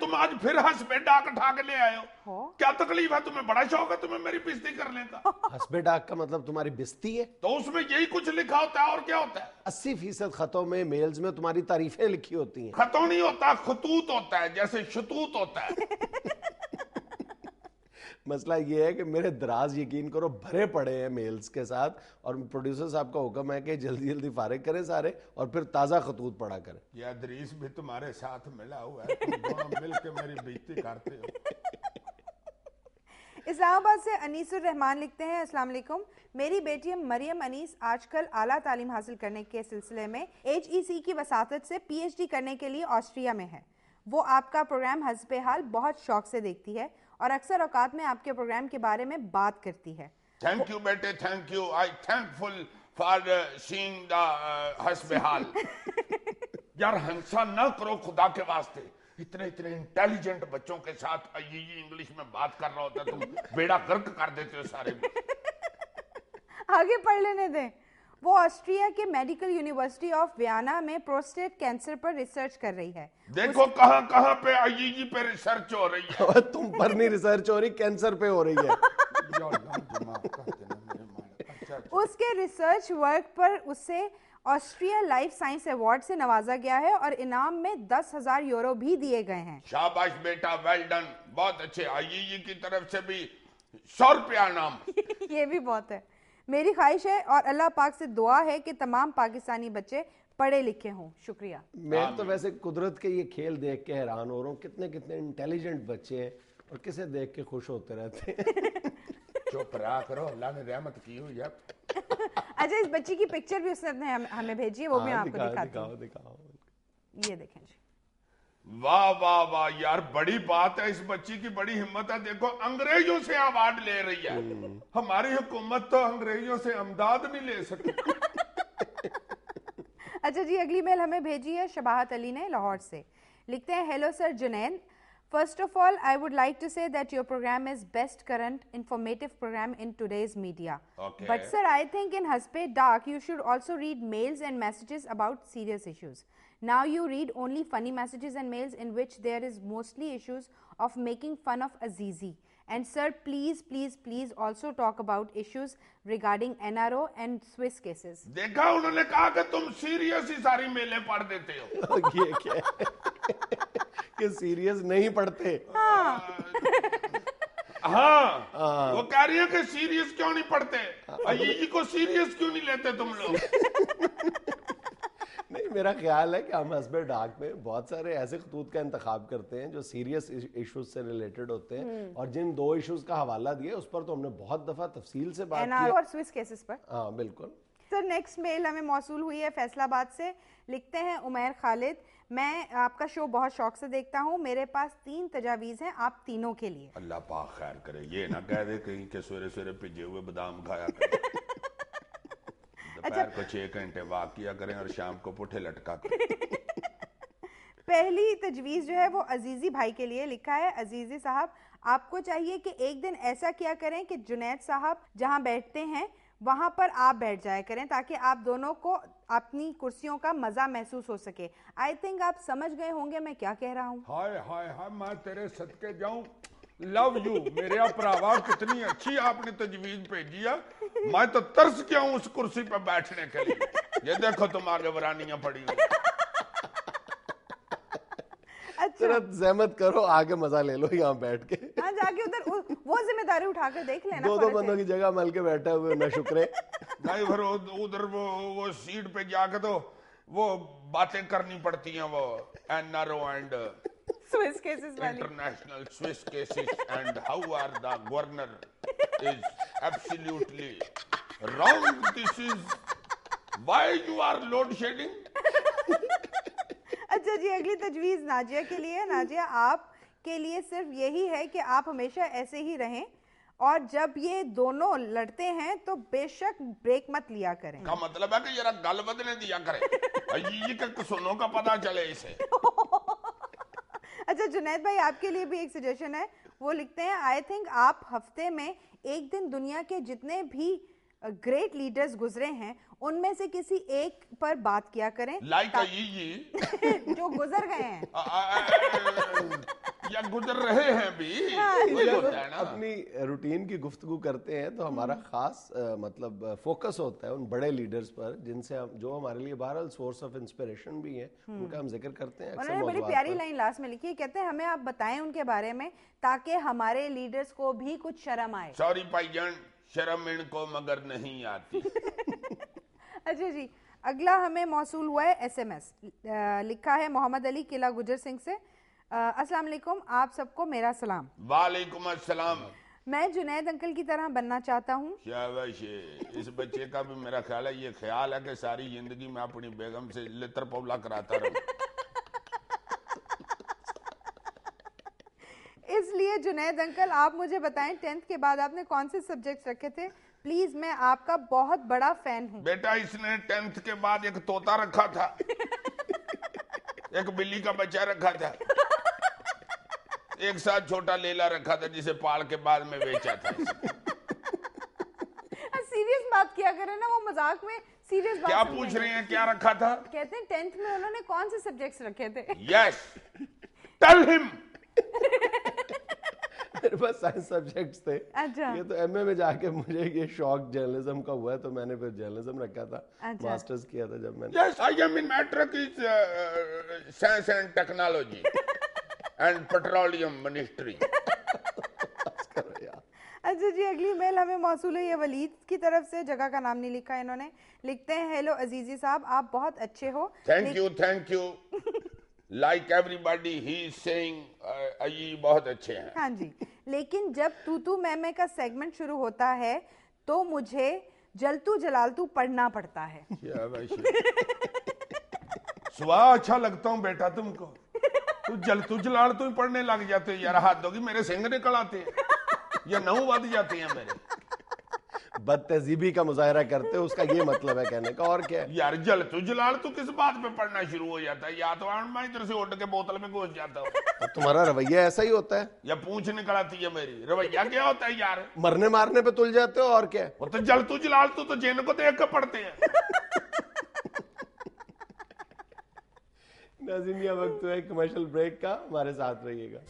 तुम आज फिर हंसबे डाक उठा के ले आए हो। क्या तकलीफ है तुम्हें? बड़ा शौक है तुम्हें मेरी बेइज्जती करने का। हस्बे डाक का मतलब तुम्हारी बिस्ती है? तो उसमें यही कुछ लिखा होता है और क्या होता है? 80% खतों में, मेल्स में तुम्हारी तारीफें लिखी होती हैं। खतों नहीं होता, खतूत होता है, जैसे शतूत होता है। मसला ये है कि मेरे दराज, यकीन करो, भरे पड़े हैं मेल्स के साथ, और प्रोड्यूसर साहब का हुक्म है कि जल्दी जल्दी फारिग करें सारे और फिर ताज़ा खतूत पढ़ा करें। ये अदरीस भी तुम्हारे साथ मिला हुआ है, तुम दोनों मिलकर मेरी बेइज्जती करते हो। इस्लामाबाद से अनीसुर रहमान लिखते हैं, अस्सलाम वालेकुम, मेरी बेटी मरियम अनीस आजकल आला तालीम हासिल करने के सिलसिले में HEC की वसातत से PhD करने के लिए ऑस्ट्रिया में है। वो आपका प्रोग्राम हस्बे हाल बहुत शौक से देखती है और अक्सर औकात में आपके प्रोग्राम के बारे में बात करती है। थैंक यू बेटे, thank you. I thankful for seeing the हस्बे हाल। यार हिंसा न करो खुदा के वास्ते। इतने इतने इंटेलिजेंट बच्चों के साथ ये इंग्लिश में बात कर रहा होता है, तुम बेड़ा गर्क कर देते हो सारे। आगे पढ़ लेने दें। वो ऑस्ट्रिया के मेडिकल यूनिवर्सिटी ऑफ वियना में प्रोस्टेट कैंसर पर रिसर्च कर रही है। देखो कहां कहां पे आईईई पे रिसर्च हो रही है। तुम पर नहीं रिसर्च हो रही, कैंसर पे हो रही है। उसके रिसर्च वर्क पर उसे ऑस्ट्रिया लाइफ साइंस अवार्ड से नवाजा गया है और इनाम में 10,000 यूरो भी दिए गए हैं। शाबाश बेटा, वेल डन, बहुत अच्छे। आईईई की तरफ से भी 100 रुपया इनाम। ये भी बहुत है। मेरी ख्वाहिश है और अल्लाह पाक से दुआ है कि तमाम पाकिस्तानी बच्चे पढ़े लिखे हों। शुक्रिया। मैं तो वैसे कुदरत के ये खेल देख के हैरान हो रहा हूँ, कितने कितने इंटेलिजेंट बच्चे हैं और किसे देख के खुश होते रहते हैं। चुप रहा करो, अल्लाह ने रहमत की हुई है। अच्छा, इस बच्ची की पिक्चर भी उसने हमें भेजी है, वो भी आपको दिखाती हूँ। दिखाओ। ये देखें जी। वाह वाह वाह यार, बड़ी बात है। इस बच्ची की बड़ी हिम्मत है। देखो अंग्रेजों से अवार्ड ले रही है। हमारी हुकूमत तो अंग्रेजों से अमदाद नहीं ले सकती। अच्छा जी, अगली मेल हमें भेजी है शबाहत अली ने लाहौर से। लिखते हैं, hello sir Junaid, first of all I would like to say that your program is best current informative program in today's media. Okay. But sir, I think in Hasbe Dark you should also read mails and messages about serious issues. Now you read only funny messages and mails in which there is mostly issues of making fun of Azizi. And sir, please also talk about issues regarding NRO and Swiss cases. देखा, उन्होंने कहा कि तुम serious ही सारी मेलें पढ़ देते हो। ये क्या है? कि सीरियस नहीं पढ़ते। हाँ, वो कह रही है कि सीरियस क्यों नहीं पढ़ते, आईईई को सीरियस क्यों नहीं लेते तुम लोग। नहीं, मेरा ख्याल है कि हम हस्बे डाक में बहुत सारे ऐसे खतूत का इंतखाब करते हैं जो सीरियस इश्यूज से रिलेटेड होते हैं, और जिन 2 इश्यूज का हवाला दिया उस पर तो हमने बहुत दफा तफसील से बात की NRO और स्विस केसेस पर। हाँ बिल्कुल। सर, नेक्स्ट मेल हमें मौसूल हुई है फैसलाबाद से। लिखते हैं, उमैर खालिद, मैं आपका शो बहुत शौक से देखता हूँ। मेरे पास 3 तजावीज़ हैं आप तीनों के लिए। अल्लाह पाक खैर करे, ये ना कह दे कहीं के सवेरे सवेरे भिजे हुए बादाम खाया करें। दोपहर को 6 घंटे वॉक किया करें और शाम को पुठे लटका करें। पहली तजवीज़ जो है वो अजीज़ी भाई के लिए। लिखा है, अजीज़ी साहब, आपको चाहिए कि एक दिन ऐसा किया करें कि जुनैद साहब जहाँ बैठते हैं वहां पर आप बैठ जाया करें ताकि आप दोनों को अपनी कुर्सियों का मजा महसूस हो सके। आई थिंक आप समझ गए होंगे मैं क्या कह रहा हूँ। हाय हाय हाय, मैं तेरे सदके जाऊं। लव यू मेरे भरावा, कितनी अच्छी आपने तजवीज भेजी है। मैं तो तरस गया हूं उस कुर्सी पर बैठने के लिए। ये देखो तुम आगे वरानियां पड़ी हुई। अच्छा, जहमत करो, आगे मजा ले लो यहाँ बैठ के। हाँ, जाके उधर वो जिम्मेदारी उठाकर देख लेना। 2 बंदों की जगह मल के बैठे हुए ना शुक्रे। नहीं, फिर उधर वो सीट पे जाके तो वो बातें करनी पड़ती हैं, वो NRO एंड स्विस केसेस वाली। International Swiss cases and how are the governor is absolutely wrong. This is why you are load shedding. अच्छा जी, अगली तजवीज़ नाजिया के लिए। नाजिया, आप के लिए सिर्फ यही है कि आप हमेशा ऐसे ही रहें और जब ये दोनों लड़ते हैं तो बेशक ब्रेक मत लिया करें। का मतलब है कि जरा गल बदले दिया करें, ये के सुनो का पता चले इसे। अच्छा जुनैद भाई, आपके लिए भी एक सजेशन है। वो लिखते हैं, आई थिंक आप हफ्ते में एक दिन दुनिया के जितने भी ग्रेट लीडर्स गुजरे हैं उनमें से किसी एक पर बात किया करें, लाइक जो गुजर गए हैं। या गुजर रहे हैं भी, वही होता है ना। अपनी रूटीन की गुफ्तगू करते हैं तो हमारा खास मतलब फोकस होता है उन बड़े लीडर्स पर जिनसे हम, जो हमारे लिए बहरहाल सोर्स ऑफ इंस्पिरेशन भी है, उनका हम जिक्र करते हैं। उन्होंने बड़ी प्यारी लाइन लास्ट में लिखी है, कहते हैं हमें आप बताएं उनके बारे में ताकि हमारे लीडर्स को भी कुछ शर्म आए। सॉरी भाईजान, शर्म इनको मगर नहीं आती। अच्छा जी, अगला हमें मौसूल हुआ है SMS, लिखा है मोहम्मद अली किला गुजर सिंह से। अस्सलाम वालेकुम, आप सबको मेरा सलाम। वालेकुम अस्सलाम। मैं जुनैद अंकल की तरह बनना चाहता हूँ। शाबाश, इस बच्चे का भी मेरा ख्याल है, ये ख्याल है कि सारी जिंदगी में अपनी बेगम से लितर पौला कराता रहूं। इसलिए जुनैद अंकल आप मुझे बताएं 10th के बाद आपने कौन से सब्जेक्ट्स रखे थे? प्लीज, मैं आपका बहुत बड़ा फैन हूँ। बेटा, इसने 10th के बाद एक तोता रखा था, एक बिल्ली का बच्चा रखा था, एक साथ छोटा लेला रखा था जिसे पाल के बाद में बेचा था। सीरियस बात किया करें ना, वो मजाक में सीरियस बात। क्या पूछ रहे हैं, क्या रखा था? कहते हैं 10th में उन्होंने कौन से सब्जेक्ट्स रखे थे? Yes, tell him. मेरे पास साइंस सब्जेक्ट्स थे। अच्छा। ये तो MA में जाके मुझे ये शौक जर्नलिज्म का हुआ है तो मैंने फिर जर्नलिज्म रखा था। अच्छा। मास्टर्स किया था जब मैंने। Yes, I am in matric is science and technology and petroleum ministry. अच्छा जी, अगली मेल हमें मौसूल है ये वलीद की तरफ से, जगह का नाम नहीं लिखा है इन्होंने। लिखते हैं, हेलो अजीजी साहब, आप बहुत अच्छे हो। Thank you, thank you. Like everybody he is saying ये बहुत अच्छे हैं। हाँ जी, लेकिन जब तू तू मैं का सेगमेंट शुरू होता है तो मुझे जलतू जलालतू पढ़ना पड़ता है। सुबह अच्छा लगता हूँ बेटा तुमको, तू जलतू जलालतू ही पढ़ने लग जाते हो यार। हाथ दोगी मेरे सिंग निकल आते हैं या नहू बद जाते हैं मेरे। बदतहजीबी का मुजाहरा करते हो, उसका ये मतलब है कहने का, और क्या है? यार जलतू जलालतू किस बात पे पढ़ना शुरू हो जाता है? या तो मैं इधर से उठ के बोतल में घुस जाता हूँ, तो तुम्हारा रवैया ऐसा ही होता है, या पूंछ निकल आती है मेरी। रवैया क्या होता है यार? मरने मारने पे तुल जाते हो, और क्या है? वो तो जलतू जलालतू तो जिन को देख कर पढ़ते हैं। नाज़रीन, यह वक्त है कमर्शियल ब्रेक का, हमारे साथ रहिएगा।